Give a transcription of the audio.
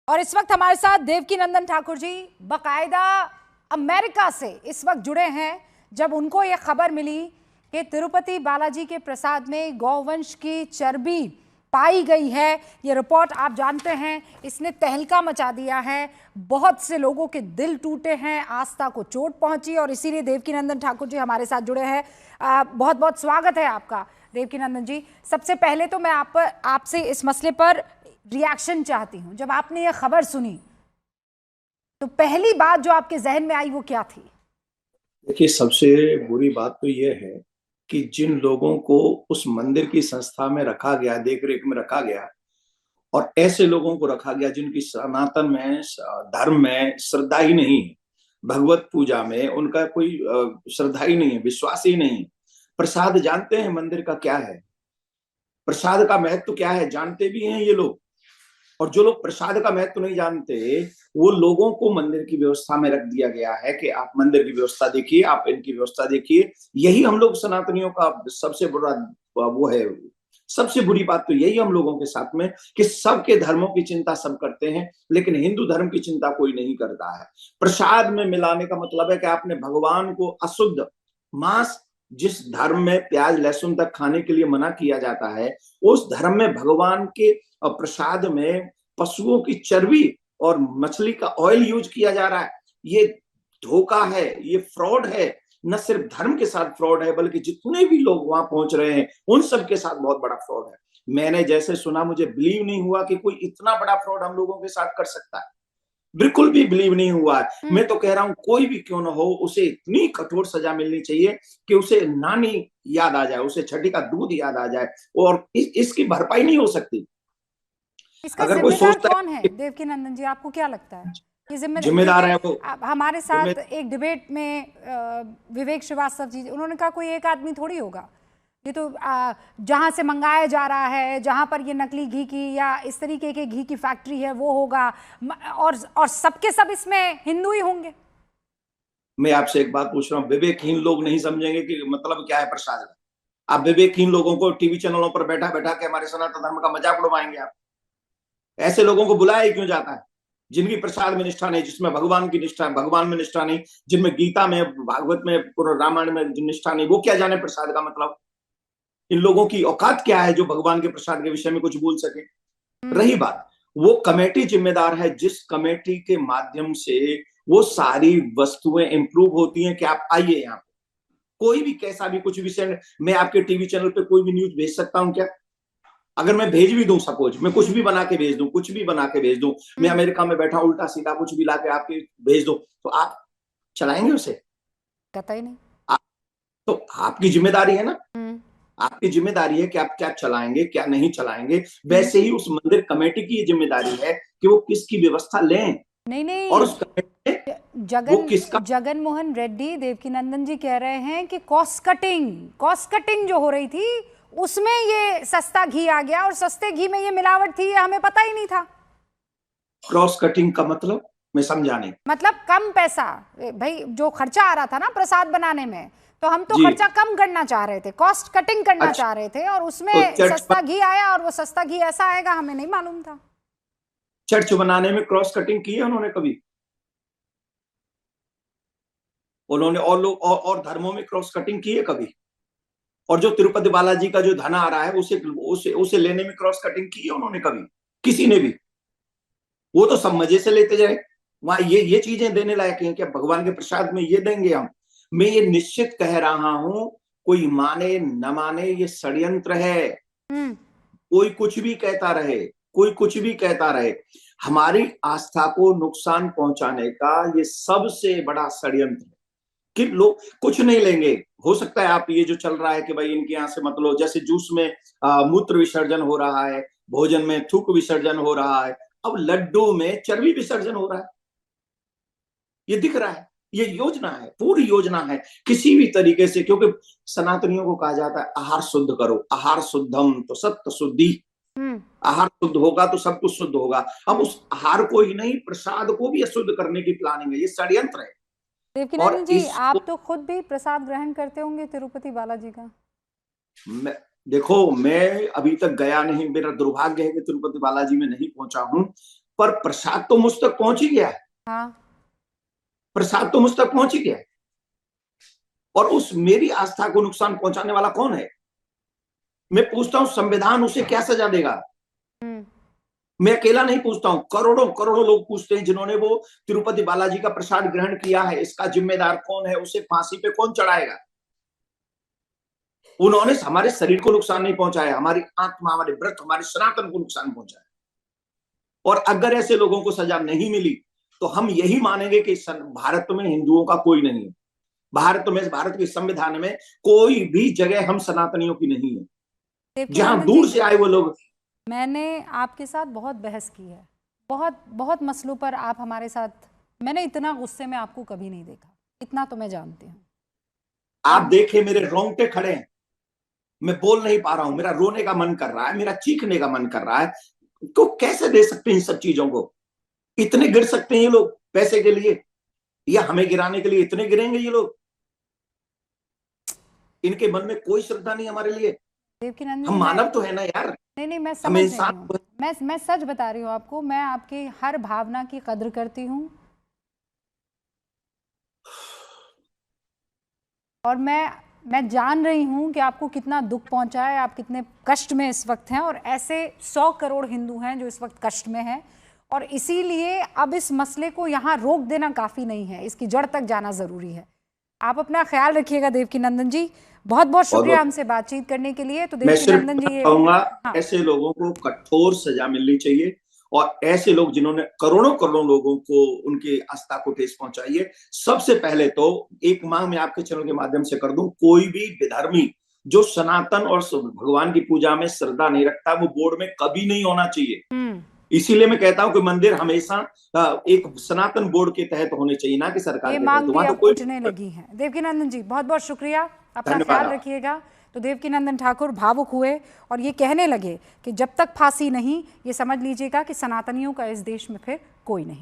और इस वक्त हमारे साथ देवकीनंदन ठाकुर जी बकायदा अमेरिका से इस वक्त जुड़े हैं। जब उनको ये खबर मिली कि तिरुपति बालाजी के प्रसाद में गौवंश की चर्बी पाई गई है, ये रिपोर्ट आप जानते हैं इसने तहलका मचा दिया है। बहुत से लोगों के दिल टूटे हैं, आस्था को चोट पहुंची और इसीलिए देवकीनंदन ठाकुर जी हमारे साथ जुड़े हैं। बहुत बहुत स्वागत है आपका देवकीनंदन जी। सबसे पहले तो मैं आपसे इस मसले पर रिएक्शन चाहती हूं। जब आपने ये खबर सुनी तो पहली बात जो आपके जहन में आई वो क्या थी? देखिए, सबसे बुरी बात तो ये है कि जिन लोगों को उस मंदिर की संस्था में रखा गया, देख रेख में रखा गया, और ऐसे लोगों को रखा गया जिनकी सनातन में धर्म में श्रद्धा ही नहीं है, भगवत पूजा में उनका कोई श्रद्धा ही नहीं है, विश्वास ही नहीं है। प्रसाद जानते हैं मंदिर का क्या है, प्रसाद का महत्व क्या है जानते भी हैं ये लोग। और जो लोग प्रसाद का महत्व नहीं जानते, वो लोगों को मंदिर की व्यवस्था में रख दिया गया है कि आप मंदिर की व्यवस्था देखिए, आप इनकी व्यवस्था देखिए। यही हम लोग सनातनियों का सबसे बड़ा वो है। सबसे बुरी बात तो यही हम लोगों के साथ में कि सबके धर्मों की चिंता सब करते हैं, लेकिन हिंदू धर्म की चिंता कोई नहीं करता है। प्रसाद में मिलाने का मतलब है कि आपने भगवान को अशुद्ध मांस, जिस धर्म में प्याज लहसुन तक खाने के लिए मना किया जाता है, उस धर्म में भगवान के प्रसाद में पशुओं की चर्बी और मछली का ऑयल यूज किया जा रहा है। ये धोखा है, ये फ्रॉड है। न सिर्फ धर्म के साथ फ्रॉड है, बल्कि जितने भी लोग वहां पहुंच रहे हैं उन सब के साथ बहुत बड़ा फ्रॉड है। मैंने जैसे सुना, मुझे बिलीव नहीं हुआ कि कोई इतना बड़ा फ्रॉड हम लोगों के साथ कर सकता है। बिल्कुल भी बिलीव नहीं हुआ है। मैं तो कह रहा हूं कोई भी क्यों ना हो, उसे इतनी कठोर सजा मिलनी चाहिए कि उसे नानी याद आ जाए, उसे छठी का दूध याद आ जाए। और इसकी भरपाई नहीं हो सकती। इसका अगर कोई जिम्मेदार सोचता कौन है है देवकीनंदन जी, आपको क्या लगता है? ये जिम्मेदार, जिम्मेदार है वो, देखिए हमारे साथ एक डिबेट में विवेक श्रीवास्तव जी, उन्होंने कहा कोई एक आदमी थोड़ी होगा, ये तो जहां से मंगाया जा रहा है, जहां पर ये नकली घी की या इस तरीके के घी की फैक्ट्री है वो होगा, और सबके सब इसमें हिंदू ही होंगे। मैं आपसे एक बात पूछ रहा हूँ, विवेकहीन लोग नहीं समझेंगे कि मतलब क्या है प्रसाद का? आप विवेकहीन लोगों को टीवी चैनलों पर बैठा बैठा के हमारे सनातन धर्म का मजाक उड़वाएंगे आप? ऐसे लोगों को बुलाया ही क्यों जाता है? जिनकी प्रसाद में निष्ठा नहीं, जिसमें भगवान की निष्ठा, भगवान में निष्ठा नहीं, जिनमें गीता में, भागवत में, रामायण में निष्ठा नहीं, वो क्या जाने प्रसाद का मतलब? इन लोगों की औकात क्या है जो भगवान के प्रसाद के विषय में कुछ बोल सके? रही बात, वो कमेटी जिम्मेदार है, जिस कमेटी के माध्यम से वो सारी वस्तुएं इंप्रूव होती हैं कि आप आइए यहाँ पे। कोई भी कैसा भी कुछ भी सेंड, मैं आपके टीवी चैनल पे कोई भी न्यूज भेज सकता हूँ क्या? अगर मैं भेज भी दूं, सपोज मैं कुछ भी बना के भेज दूं, कुछ भी बना के भेज दूं, मैं अमेरिका में बैठा उल्टा सीधा कुछ भी लाके आपके भेज दूं, तो आप चलाएंगे उसे? कतई नहीं। आप, तो आपकी जिम्मेदारी है ना, आपकी जिम्मेदारी है कि आप क्या चलाएंगे क्या नहीं चलाएंगे। वैसे ही उस मंदिर कमेटी की जिम्मेदारी है कि वो किसकी व्यवस्था लें। नहीं नहीं, और उस कमेटी में वो किसका, जगन मोहन रेड्डी देवकीनंदन जी कह रहे हैं कि कॉस्ट कटिंग जो हो रही थी उसमें ये सस्ता घी आ गया और सस्ते घी में ये मिलावट थी, ये हमें पता ही नहीं था। क्रॉस कटिंग का मतलब मैं समझा नहीं। मतलब कम पैसा, भाई जो खर्चा आ रहा था ना प्रसाद बनाने में, तो हम तो जी, खर्चा कम करना चाह रहे थे, कॉस्ट कटिंग करना अच्छा, चाह रहे थे, और तो उसमें सस्ता घी आया और वो सस्ता घी ऐसा आएगा हमें नहीं मालूम था। चर्च बनाने में क्रॉस कटिंग की है उन्होंने कभी? उन्होंने और लोग और धर्मों में क्रॉस कटिंग की है कभी? और जो तिरुपति बालाजी का जो धन आ रहा है उसे लेने में क्रॉस कटिंग की है उन्होंने कभी? किसी ने भी? वो तो सब मजे से लेते जाए। वहां ये चीजें देने लायक हैं क्या? भगवान के प्रसाद में ये देंगे हम? मैं ये निश्चित कह रहा हूं, कोई माने न माने ये षड्यंत्र है। कोई कुछ भी कहता रहे, कोई कुछ भी कहता रहे, हमारी आस्था को नुकसान पहुंचाने का ये सबसे बड़ा षड्यंत्र है कि लोग कुछ नहीं लेंगे। हो सकता है आप ये जो चल रहा है कि भाई इनके यहाँ से मत लो, जैसे जूस में मूत्र विसर्जन हो रहा है, भोजन में थूक विसर्जन हो रहा है, अब लड्डू में चर्बी विसर्जन हो रहा है। ये दिख रहा है, ये योजना है, पूरी योजना है किसी भी तरीके से। क्योंकि सनातनियों को कहा जाता है आहार शुद्ध करो, आहार शुद्धम तो सत्य शुद्धि। आहार शुद्ध होगा तो सब कुछ शुद्ध होगा। अब उस आहार को ही नहीं, प्रसाद को भी अशुद्ध करने की प्लानिंग है, ये षड्यंत्र है। देवकीनंदन और जी, इस आप तो खुद भी प्रसाद ग्रहण करते होंगे तिरुपति बालाजी का। देखो, मैं अभी तक गया नहीं, मेरा दुर्भाग्य है कि तिरुपति बालाजी में नहीं पहुंचा हूं। पर प्रसाद तो मुझ तक पहुंच ही गया है। हाँ, प्रसाद तो मुझ तक पहुंच ही गया है। और उस मेरी आस्था को नुकसान पहुंचाने वाला कौन है? मैं पूछता हूं, संविधान उसे क्या सजा देगा? मैं अकेला नहीं पूछता हूं, करोड़ों करोड़ों लोग पूछते हैं जिन्होंने वो तिरुपति बालाजी का प्रसाद ग्रहण किया है। इसका जिम्मेदार कौन है? उसे फांसी पे कौन चढ़ाएगा? उन्होंने हमारे शरीर को नुकसान नहीं पहुंचाया, हमारी आत्मा, हमारे व्रत, हमारे सनातन को नुकसान पहुंचाया। और अगर ऐसे लोगों को सजा नहीं मिली तो हम यही मानेंगे कि भारत में हिंदुओं का कोई नहीं है। भारत के संविधान में कोई भी जगह हम सनातनियों की नहीं है, जहां दूर से आए वो लोग। मैंने आपके साथ बहुत बहस की है, बहुत बहुत मसलों पर आप हमारे साथ, मैंने इतना गुस्से में आपको कभी नहीं देखा, इतना तो मैं जानती हूँ। आप देखे मेरे रोंगटे खड़े हैं, मैं बोल नहीं पा रहा हूं, मेरा रोने का मन कर रहा है, मेरा चीखने का मन कर रहा है। तो कैसे दे सकते हैं इन सब चीजों को? इतने गिर सकते हैं ये लोग पैसे के लिए, या हमें गिराने के लिए इतने गिरेंगे ये लोग? इनके मन में कोई श्रद्धा नहीं हमारे लिए। देवकीनंदन, हम मानव तो है ना यार। नहीं, मैं हम समझ रही इंसान हूँ, तो है। मैं सच बता रही हूँ आपको, मैं आपकी हर भावना की कद्र करती हूँ। और मैं जान रही हूं कि आपको कितना दुख पहुंचा है, आप कितने कष्ट में इस वक्त हैं, और ऐसे 100 करोड़ हिंदू हैं जो इस वक्त कष्ट में हैं। और इसीलिए अब इस मसले को यहाँ रोक देना काफ़ी नहीं है, इसकी जड़ तक जाना ज़रूरी है। आप अपना ख्याल रखिएगा देवकीनंदन जी, बहुत बहुत शुक्रिया हमसे बातचीत करने के लिए। तो देवकीनंदन जी, कहूंगा ऐसे लोगों को कठोर सजा मिलनी चाहिए, और ऐसे लोग जिन्होंने करोड़ों करोड़ों लोगों को उनकी आस्था को ठेस पहुंचाई है। सबसे पहले तो एक मांग मैं आपके चैनल के माध्यम से कर दूं, कोई भी विधर्मी जो सनातन और भगवान की पूजा में श्रद्धा नहीं रखता, वो बोर्ड में कभी नहीं होना चाहिए। इसीलिए मैं कहता हूं कि मंदिर हमेशा एक सनातन बोर्ड के तहत होने चाहिए, ना कि सरकार के मांग तहत। भी वहां तो अब कोई उठने लगी है। देवकीनंदन जी, बहुत बहुत शुक्रिया, अपना ख्याल रखिएगा। तो देवकीनंदन ठाकुर भावुक हुए और ये कहने लगे कि जब तक फांसी नहीं, ये समझ लीजिएगा कि सनातनियों का इस देश में फिर कोई नहीं।